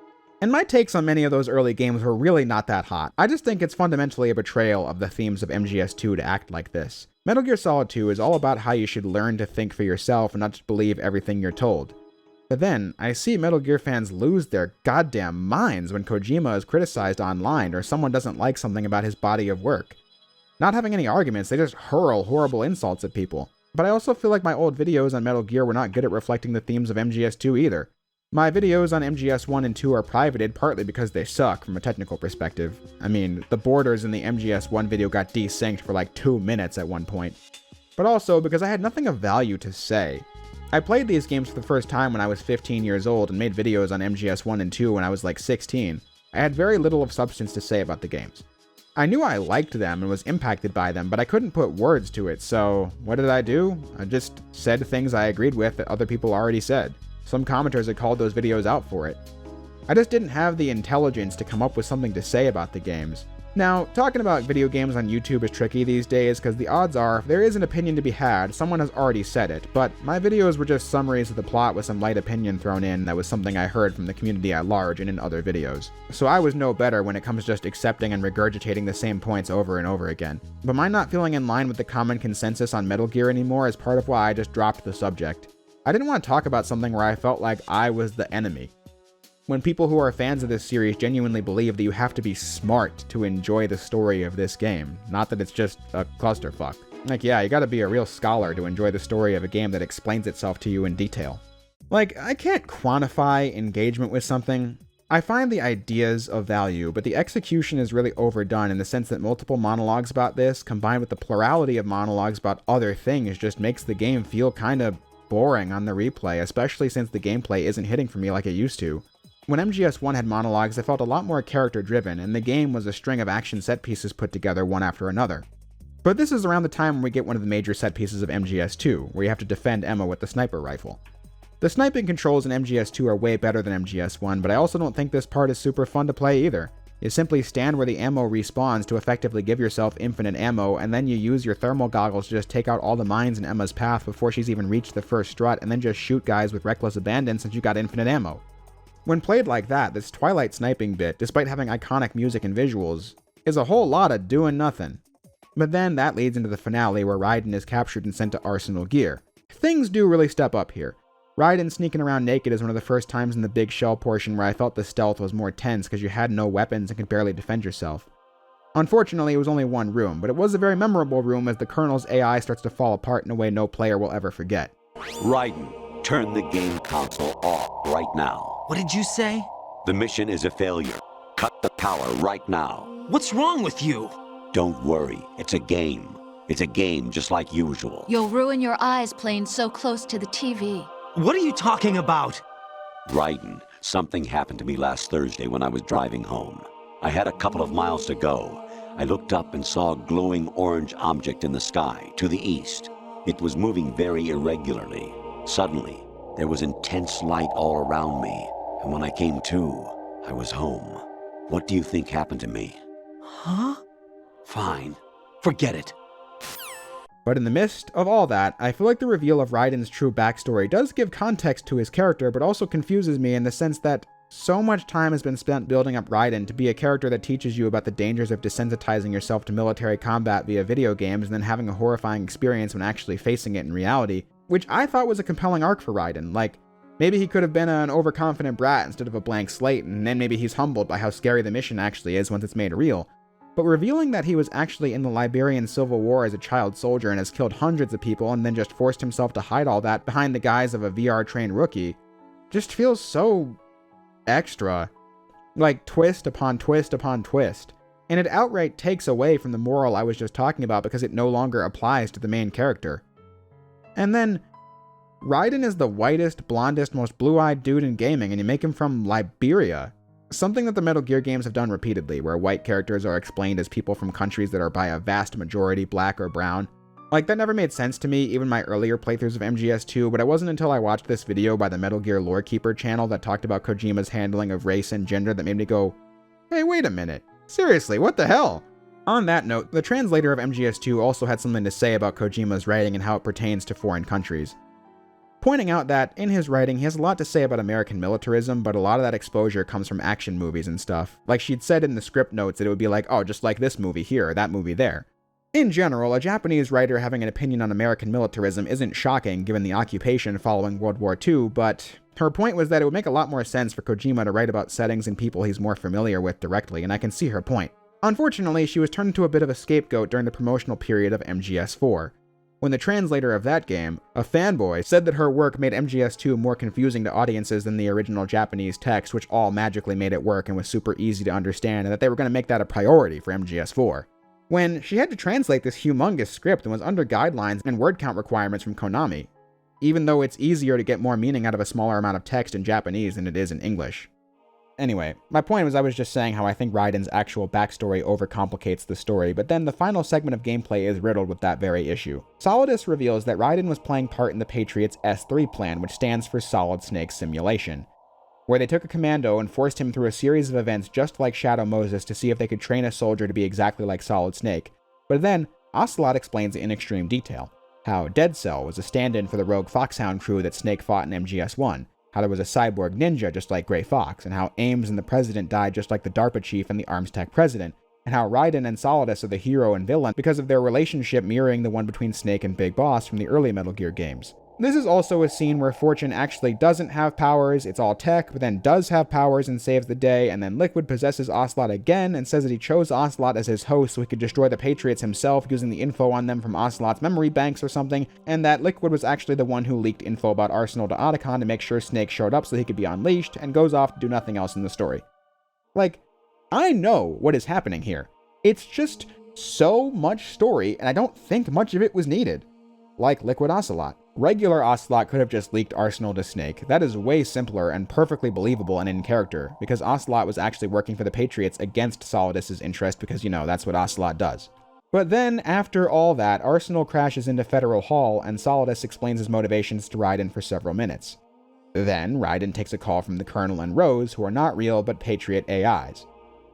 Speaker 1: And my takes on many of those early games were really not that hot. I just think it's fundamentally a betrayal of the themes of MGS2 to act like this. Metal Gear Solid 2 is all about how you should learn to think for yourself and not just believe everything you're told. But then, I see Metal Gear fans lose their goddamn minds when Kojima is criticized online or someone doesn't like something about his body of work. Not having any arguments, they just hurl horrible insults at people. But I also feel like my old videos on Metal Gear were not good at reflecting the themes of MGS2 either. My videos on MGS1 and 2 are privated partly because they suck from a technical perspective. I mean, the borders in the MGS1 video got desynced for like 2 minutes at one point. But also because I had nothing of value to say. I played these games for the first time when I was 15 years old and made videos on MGS1 and 2 when I was like 16. I had very little of substance to say about the games. I knew I liked them and was impacted by them, but I couldn't put words to it, so what did I do? I just said things I agreed with that other people already said. Some commenters had called those videos out for it. I just didn't have the intelligence to come up with something to say about the games. Now, talking about video games on YouTube is tricky these days because the odds are, if there is an opinion to be had, someone has already said it, but my videos were just summaries of the plot with some light opinion thrown in that was something I heard from the community at large and in other videos. So I was no better when it comes to just accepting and regurgitating the same points over and over again. But my not feeling in line with the common consensus on Metal Gear anymore is part of why I just dropped the subject. I didn't want to talk about something where I felt like I was the enemy. When people who are fans of this series genuinely believe that you have to be smart to enjoy the story of this game, not that it's just a clusterfuck. Like, yeah, you gotta be a real scholar to enjoy the story of a game that explains itself to you in detail. Like, I can't quantify engagement with something. I find the ideas of value, but the execution is really overdone in the sense that multiple monologues about this, combined with the plurality of monologues about other things, just makes the game feel kinda boring on the replay, especially since the gameplay isn't hitting for me like it used to. When MGS1 had monologues, it felt a lot more character-driven, and the game was a string of action set pieces put together one after another. But this is around the time when we get one of the major set pieces of MGS2, where you have to defend Emma with the sniper rifle. The sniping controls in MGS2 are way better than MGS1, but I also don't think this part is super fun to play either. You simply stand where the ammo respawns to effectively give yourself infinite ammo, and then you use your thermal goggles to just take out all the mines in Emma's path before she's even reached the first strut, and then just shoot guys with reckless abandon since you got infinite ammo. When played like that, this Twilight sniping bit, despite having iconic music and visuals, is a whole lot of doing nothing. But then that leads into the finale where Ryden is captured and sent to Arsenal Gear. Things do really step up here. Ryden sneaking around naked is one of the first times in the big shell portion where I felt the stealth was more tense because you had no weapons and could barely defend yourself. Unfortunately, it was only one room, but it was a very memorable room as the Colonel's AI starts to fall apart in a way no player will ever forget.
Speaker 3: Ryden, turn the game console off right now.
Speaker 5: What did you say?
Speaker 3: The mission is a failure. Cut the power right now.
Speaker 5: What's wrong with you?
Speaker 3: Don't worry, it's a game. It's a game just like usual.
Speaker 6: You'll ruin your eyes playing so close to the TV.
Speaker 5: What are you talking about?
Speaker 3: Ryden, something happened to me last Thursday when I was driving home. I had a couple of miles to go. I looked up and saw a glowing orange object in the sky to the east. It was moving very irregularly. Suddenly, there was intense light all around me, and when I came to, I was home. What do you think happened to me?
Speaker 5: Huh?
Speaker 3: Fine. Forget it.
Speaker 1: But in the midst of all that, I feel like the reveal of Ryden's true backstory does give context to his character, but also confuses me in the sense that so much time has been spent building up Ryden to be a character that teaches you about the dangers of desensitizing yourself to military combat via video games and then having a horrifying experience when actually facing it in reality, which I thought was a compelling arc for Ryden. Like, maybe he could have been an overconfident brat instead of a blank slate, and then maybe he's humbled by how scary the mission actually is once it's made real. But revealing that he was actually in the Liberian Civil War as a child soldier and has killed hundreds of people and then just forced himself to hide all that behind the guise of a VR-trained rookie just feels so extra. Like twist upon twist upon twist. And it outright takes away from the moral I was just talking about because it no longer applies to the main character. And then, Ryden is the whitest, blondest, most blue-eyed dude in gaming, and you make him from Liberia. Something that the Metal Gear games have done repeatedly, where white characters are explained as people from countries that are by a vast majority black or brown. Like, that never made sense to me, even my earlier playthroughs of MGS2, but it wasn't until I watched this video by the Metal Gear Lorekeeper channel that talked about Kojima's handling of race and gender that made me go, hey, wait a minute. Seriously, what the hell? On that note, the translator of MGS2 also had something to say about Kojima's writing and how it pertains to foreign countries, pointing out that, in his writing, he has a lot to say about American militarism, but a lot of that exposure comes from action movies and stuff. Like she'd said in the script notes that it would be like, oh, just like this movie here, or that movie there. In general, a Japanese writer having an opinion on American militarism isn't shocking given the occupation following World War II, but her point was that it would make a lot more sense for Kojima to write about settings and people he's more familiar with directly, and I can see her point. Unfortunately, she was turned into a bit of a scapegoat during the promotional period of MGS4. When the translator of that game, a fanboy, said that her work made MGS2 more confusing to audiences than the original Japanese text, which all magically made it work and was super easy to understand, and that they were going to make that a priority for MGS4. When she had to translate this humongous script and was under guidelines and word count requirements from Konami, even though it's easier to get more meaning out of a smaller amount of text in Japanese than it is in English. Anyway, my point was I was just saying how I think Ryden's actual backstory overcomplicates the story, but then the final segment of gameplay is riddled with that very issue. Solidus reveals that Ryden was playing part in the Patriots' S3 plan, which stands for Solid Snake Simulation, where they took a commando and forced him through a series of events just like Shadow Moses to see if they could train a soldier to be exactly like Solid Snake. But then, Ocelot explains it in extreme detail. How Dead Cell was a stand-in for the rogue Foxhound crew that Snake fought in MGS1, how there was a cyborg ninja just like Gray Fox, and how Ames and the President died just like the DARPA chief and the Arms Tech President, and how Ryden and Solidus are the hero and villain because of their relationship mirroring the one between Snake and Big Boss from the early Metal Gear games. This is also a scene where Fortune actually doesn't have powers, it's all tech, but then does have powers and saves the day, and then Liquid possesses Ocelot again and says that he chose Ocelot as his host so he could destroy the Patriots himself using the info on them from Ocelot's memory banks or something, and that Liquid was actually the one who leaked info about Arsenal to Otacon to make sure Snake showed up so he could be unleashed, and goes off to do nothing else in the story. Like, I know what is happening here. It's just so much story, and I don't think much of it was needed. Like Liquid Ocelot. Regular Ocelot could have just leaked Arsenal to Snake. That is way simpler and perfectly believable and in character, because Ocelot was actually working for the Patriots against Solidus's interest because, you know, that's what Ocelot does. But then, after all that, Arsenal crashes into Federal Hall, and Solidus explains his motivations to Ryden for several minutes. Then, Ryden takes a call from the Colonel and Rose, who are not real but Patriot AIs.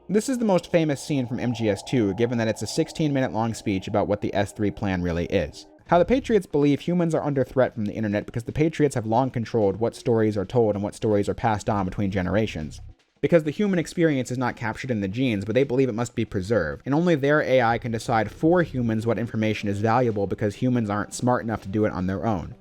Speaker 1: This is the most famous scene from MGS2, given that it's a 16-minute long speech about what the S3 plan really is. How the Patriots believe humans are under threat from the internet because the Patriots have long controlled what stories are told and what stories are passed on between generations. Because the human experience is not captured in the genes, but they believe it must be preserved, and only their AI can decide for humans what information is valuable because humans aren't smart enough to do it on their own.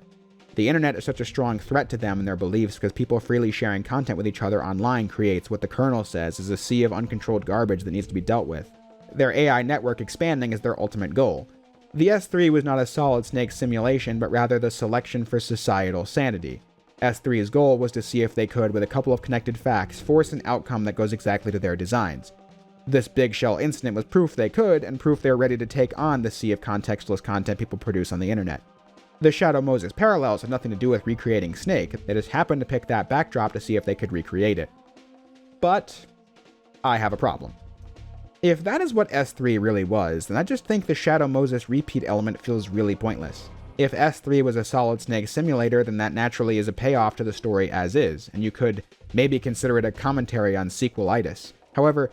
Speaker 1: The internet is such a strong threat to them and their beliefs because people freely sharing content with each other online creates what the Colonel says is a sea of uncontrolled garbage that needs to be dealt with. Their AI network expanding is their ultimate goal. The S3 was not a Solid Snake simulation, but rather the selection for societal sanity. S3's goal was to see if they could, with a couple of connected facts, force an outcome that goes exactly to their designs. This Big Shell incident was proof they could, and proof they were ready to take on the sea of contextless content people produce on the internet. The Shadow Moses parallels have nothing to do with recreating Snake, they just happened to pick that backdrop to see if they could recreate it. But I have a problem. If that is what S3 really was, then I just think the Shadow Moses repeat element feels really pointless. If S3 was a Solid Snake simulator, then that naturally is a payoff to the story as is, and you could maybe consider it a commentary on sequelitis. However,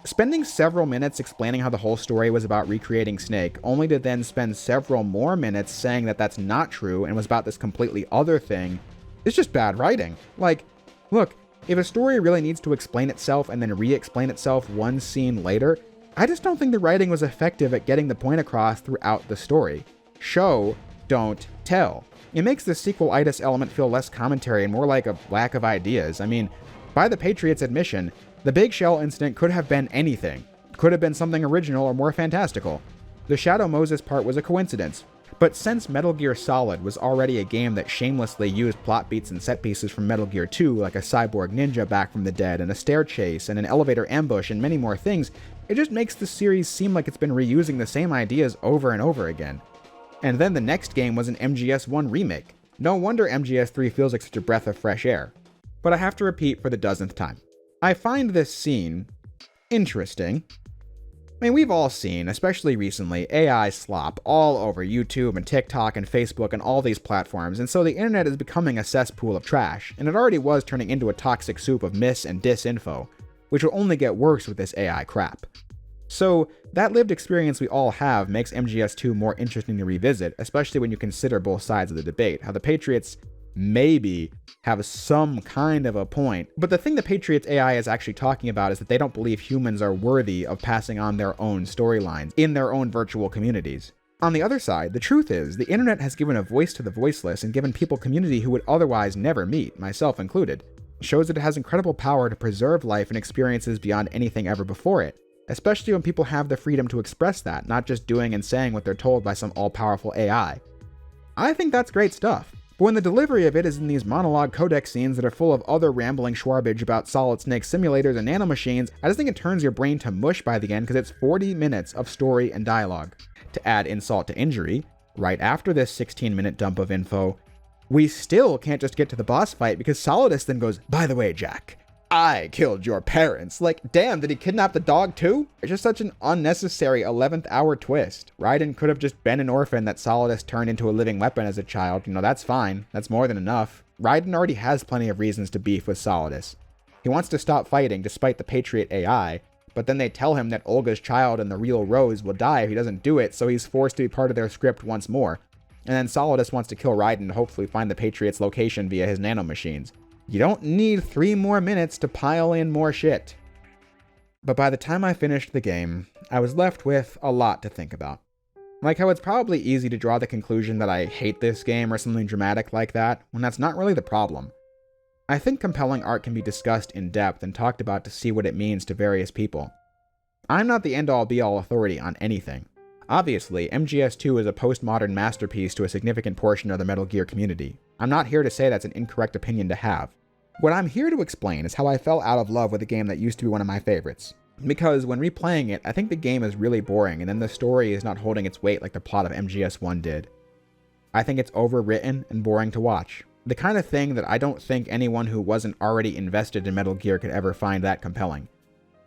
Speaker 1: spending several minutes explaining how the whole story was about recreating Snake, only to then spend several more minutes saying that that's not true and was about this completely other thing, is just bad writing. Like, look, if a story really needs to explain itself and then re-explain itself one scene later, I just don't think the writing was effective at getting the point across throughout the story. Show, don't tell. It makes the sequelitis element feel less commentary and more like a lack of ideas. I mean, by the Patriots' admission, the Big Shell incident could have been anything. Could have been something original or more fantastical. The Shadow Moses part was a coincidence. But since Metal Gear Solid was already a game that shamelessly used plot beats and set pieces from Metal Gear 2, like a cyborg ninja back from the dead, and a stair chase, and an elevator ambush, and many more things, it just makes the series seem like it's been reusing the same ideas over and over again. And then the next game was an MGS1 remake. No wonder MGS3 feels like such a breath of fresh air. But I have to repeat for the dozenth time. I find this scene interesting. I mean, we've all seen, especially recently, AI slop all over YouTube and TikTok and Facebook and all these platforms, and so the internet is becoming a cesspool of trash, and it already was turning into a toxic soup of mis and disinfo, which will only get worse with this AI crap. So, that lived experience we all have makes MGS2 more interesting to revisit, especially when you consider both sides of the debate, how the Patriots maybe have some kind of a point. But the thing the Patriots AI is actually talking about is that they don't believe humans are worthy of passing on their own storylines in their own virtual communities. On the other side, the truth is, the internet has given a voice to the voiceless and given people community who would otherwise never meet, myself included. It shows that it has incredible power to preserve life and experiences beyond anything ever before it, especially when people have the freedom to express that, not just doing and saying what they're told by some all-powerful AI. I think that's great stuff. But when the delivery of it is in these monologue codec scenes that are full of other rambling schwarbage about Solid Snake simulators and nanomachines, I just think it turns your brain to mush by the end because it's 40 minutes of story and dialogue. To add insult to injury, right after this 16-minute dump of info, we still can't just get to the boss fight because Solidus then goes, "By the way, Jack, I killed your parents." Like, damn, did he kidnap the dog too? It's just such an unnecessary 11th hour twist. Ryden could have just been an orphan that Solidus turned into a living weapon as a child. That's fine. That's more than enough. Ryden already has plenty of reasons to beef with Solidus. He wants to stop fighting despite the Patriot AI, but then they tell him that Olga's child and the real Rose will die if he doesn't do it, so he's forced to be part of their script once more. And then Solidus wants to kill Ryden to hopefully find the Patriot's location via his nanomachines. You don't need 3 more minutes to pile in more shit. But by the time I finished the game, I was left with a lot to think about. Like how it's probably easy to draw the conclusion that I hate this game or something dramatic like that, when that's not really the problem. I think compelling art can be discussed in depth and talked about to see what it means to various people. I'm not the end-all be-all authority on anything. Obviously, MGS2 is a postmodern masterpiece to a significant portion of the Metal Gear community. I'm not here to say that's an incorrect opinion to have. What I'm here to explain is how I fell out of love with a game that used to be one of my favorites. Because when replaying it, I think the game is really boring and then the story is not holding its weight like the plot of MGS1 did. I think it's overwritten and boring to watch. The kind of thing that I don't think anyone who wasn't already invested in Metal Gear could ever find that compelling.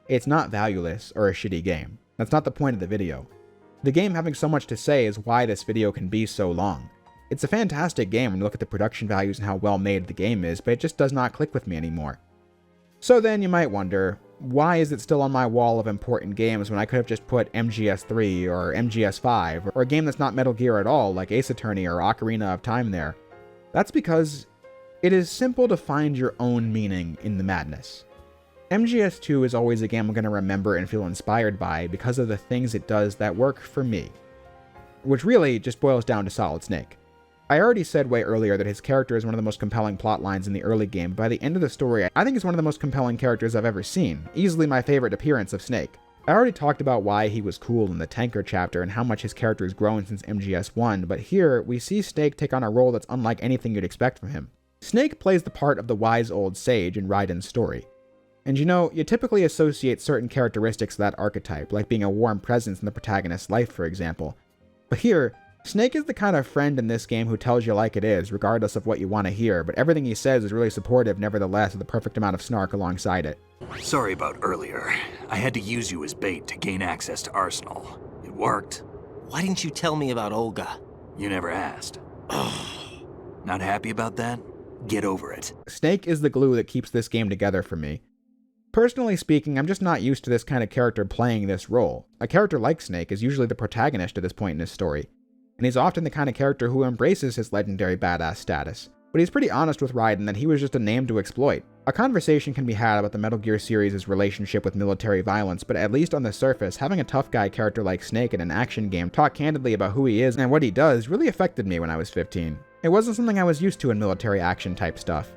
Speaker 1: It's not valueless or a shitty game. That's not the point of the video. The game having so much to say is why this video can be so long. It's a fantastic game when you look at the production values and how well made the game is, but it just does not click with me anymore. So then you might wonder, why is it still on my wall of important games when I could have just put MGS3 or MGS5 or a game that's not Metal Gear at all like Ace Attorney or Ocarina of Time there? That's because it is simple to find your own meaning in the madness. MGS2 is always a game I'm going to remember and feel inspired by because of the things it does that work for me. Which really just boils down to Solid Snake. I already said way earlier that his character is one of the most compelling plot lines in the early game, but by the end of the story, I think he's one of the most compelling characters I've ever seen, easily my favorite appearance of Snake. I already talked about why he was cool in the Tanker chapter and how much his character has grown since MGS1, but here, we see Snake take on a role that's unlike anything you'd expect from him. Snake plays the part of the wise old sage in Ryden's story. And you typically associate certain characteristics of that archetype, like being a warm presence in the protagonist's life, for example. But here, Snake is the kind of friend in this game who tells you like it is, regardless of what you want to hear, but everything he says is really supportive nevertheless, with the perfect amount of snark alongside it.
Speaker 7: Sorry about earlier. I had to use you as bait to gain access to Arsenal. It worked.
Speaker 5: Why didn't you tell me about Olga?
Speaker 7: You never asked. Not happy about that? Get over it.
Speaker 1: Snake is the glue that keeps this game together for me. Personally speaking, I'm just not used to this kind of character playing this role. A character like Snake is usually the protagonist at this point in his story, and he's often the kind of character who embraces his legendary badass status. But he's pretty honest with Ryden that he was just a name to exploit. A conversation can be had about the Metal Gear series' relationship with military violence, but at least on the surface, having a tough guy character like Snake in an action game talk candidly about who he is and what he does really affected me when I was 15. It wasn't something I was used to in military action type stuff.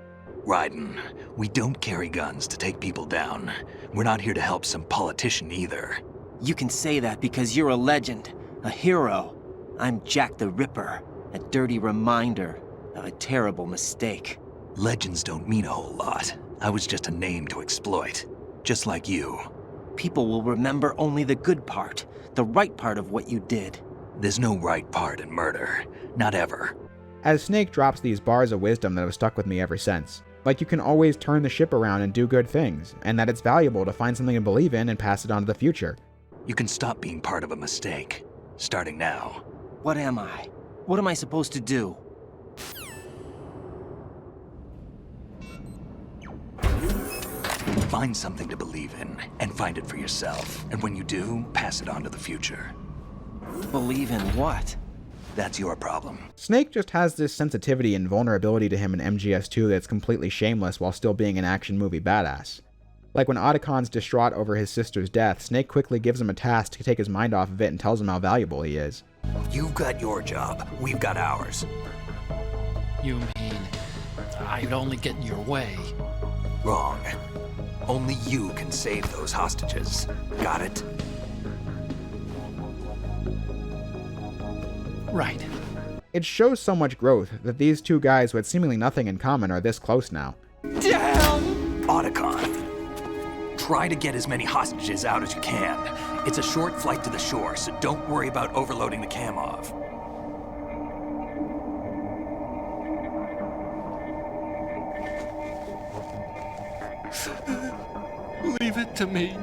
Speaker 7: Ryden, we don't carry guns to take people down. We're not here to help some politician either.
Speaker 5: You can say that because you're a legend, a hero. I'm Jack the Ripper, a dirty reminder of a terrible mistake.
Speaker 7: Legends don't mean a whole lot. I was just a name to exploit, just like you.
Speaker 5: People will remember only the good part, the right part of what you did.
Speaker 7: There's no right part in murder, not ever.
Speaker 1: As Snake drops these bars of wisdom that have stuck with me ever since, Like you can always turn the ship around and do good things, and that it's valuable to find something to believe in and pass it on to the future.
Speaker 7: You can stop being part of a mistake, starting now.
Speaker 5: What am I? What am I supposed to do?
Speaker 7: Find something to believe in, and find it for yourself. And when you do, pass it on to the future.
Speaker 5: Believe in what?
Speaker 7: That's your problem.
Speaker 1: Snake just has this sensitivity and vulnerability to him in MGS2 that's completely shameless while still being an action movie badass. Like when Otacon's distraught over his sister's death, Snake quickly gives him a task to take his mind off of it and tells him how valuable he is.
Speaker 7: You've got your job, we've got ours.
Speaker 8: You mean I'd only get in your way?
Speaker 7: Wrong. Only you can save those hostages. Got it?
Speaker 8: Right.
Speaker 1: It shows so much growth that these two guys who had seemingly nothing in common are this close now.
Speaker 7: Otacon, try to get as many hostages out as you can. It's a short flight to the shore, so don't worry about overloading the Kamov.
Speaker 8: Leave it to me.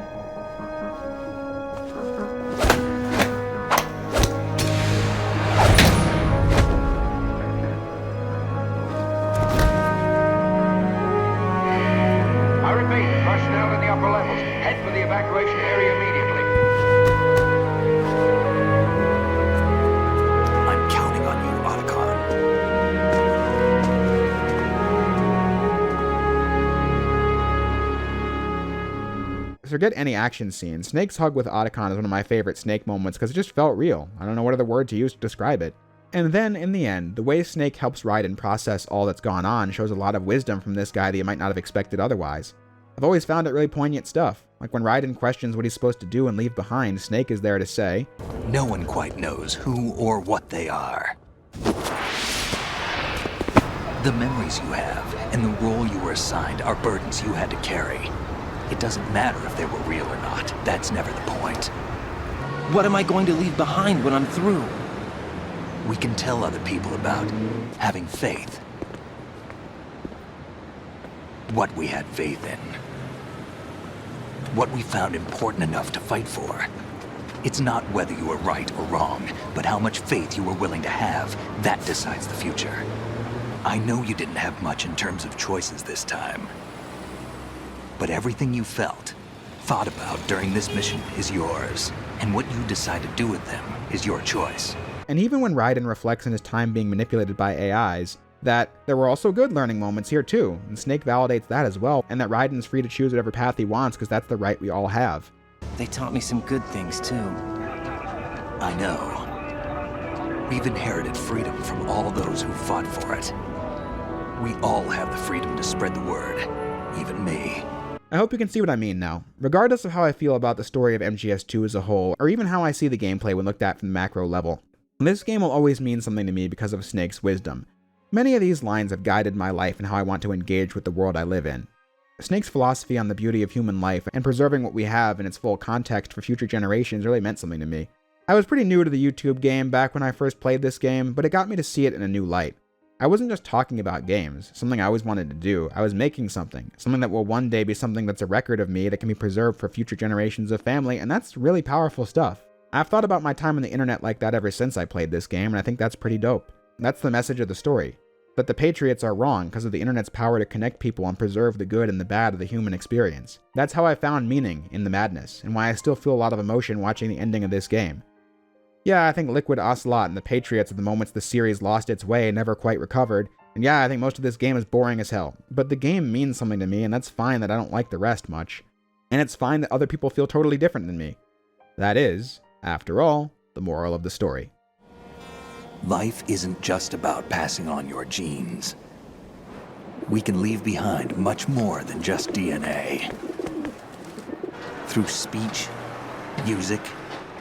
Speaker 9: I repeat, personnel in the upper levels, head for the evacuation area immediately.
Speaker 7: I'm counting on you, Otacon.
Speaker 1: Forget any action scene. Snake's hug with Otacon is one of my favorite Snake moments because it just felt real. I don't know what other word to use to describe it. And then, in the end, the way Snake helps Ryden process all that's gone on shows a lot of wisdom from this guy that you might not have expected otherwise. I've always found it really poignant stuff. Like when Ryden questions what he's supposed to do and leave behind, Snake is there to say,
Speaker 7: No one quite knows who or what they are. The memories you have and the role you were assigned are burdens you had to carry. It doesn't matter if they were real or not. That's never the point.
Speaker 5: What am I going to leave behind when I'm through?
Speaker 7: We can tell other people about having faith. What we had faith in. What we found important enough to fight for. It's not whether you were right or wrong, but how much faith you were willing to have. That decides the future. I know you didn't have much in terms of choices this time. But everything you felt, thought about during this mission is yours. And what you decide to do with them is your choice.
Speaker 1: And even when Ryden reflects on his time being manipulated by AIs, that there were also good learning moments here too, and Snake validates that as well, and that Ryden's free to choose whatever path he wants because that's the right we all have.
Speaker 5: They taught me some good things too.
Speaker 7: I know. We've inherited freedom from all those who fought for it. We all have the freedom to spread the word, even me.
Speaker 1: I hope you can see what I mean now. Regardless of how I feel about the story of MGS2 as a whole, or even how I see the gameplay when looked at from the macro level, this game will always mean something to me because of Snake's wisdom. Many of these lines have guided my life and how I want to engage with the world I live in. Snake's philosophy on the beauty of human life and preserving what we have in its full context for future generations really meant something to me. I was pretty new to the YouTube game back when I first played this game, but it got me to see it in a new light. I wasn't just talking about games, something I always wanted to do. I was making something that will one day be something that's a record of me that can be preserved for future generations of family, and that's really powerful stuff. I've thought about my time on the internet like that ever since I played this game, and I think that's pretty dope. That's the message of the story. That the Patriots are wrong because of the internet's power to connect people and preserve the good and the bad of the human experience. That's how I found meaning in the madness, and why I still feel a lot of emotion watching the ending of this game. Yeah, I think Liquid, Ocelot, and the Patriots are the moments the series lost its way and never quite recovered, and yeah, I think most of this game is boring as hell. But the game means something to me, and that's fine that I don't like the rest much. And it's fine that other people feel totally different than me. That is, after all, the moral of the story.
Speaker 7: Life isn't just about passing on your genes. We can leave behind much more than just DNA. Through speech, music,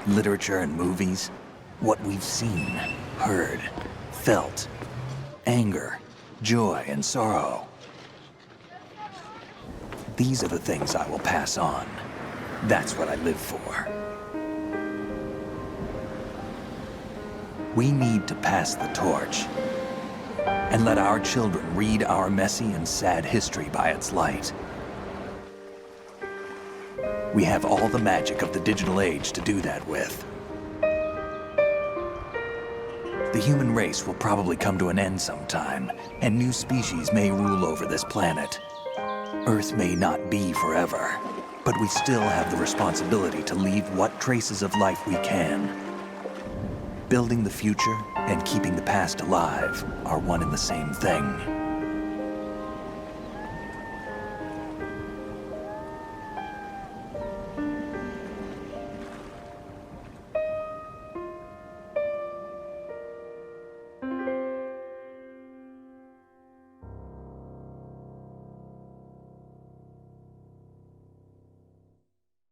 Speaker 7: literature, and movies, what we've seen, heard, felt, anger, joy, and sorrow. These are the things I will pass on. That's what I live for. We need to pass the torch. and let our children read our messy and sad history by its light. We have all the magic of the digital age to do that with. The human race will probably come to an end sometime, and new species may rule over this planet. Earth may not be forever, but we still have the responsibility to leave what traces of life we can. Building the future and keeping the past alive are one and the same thing.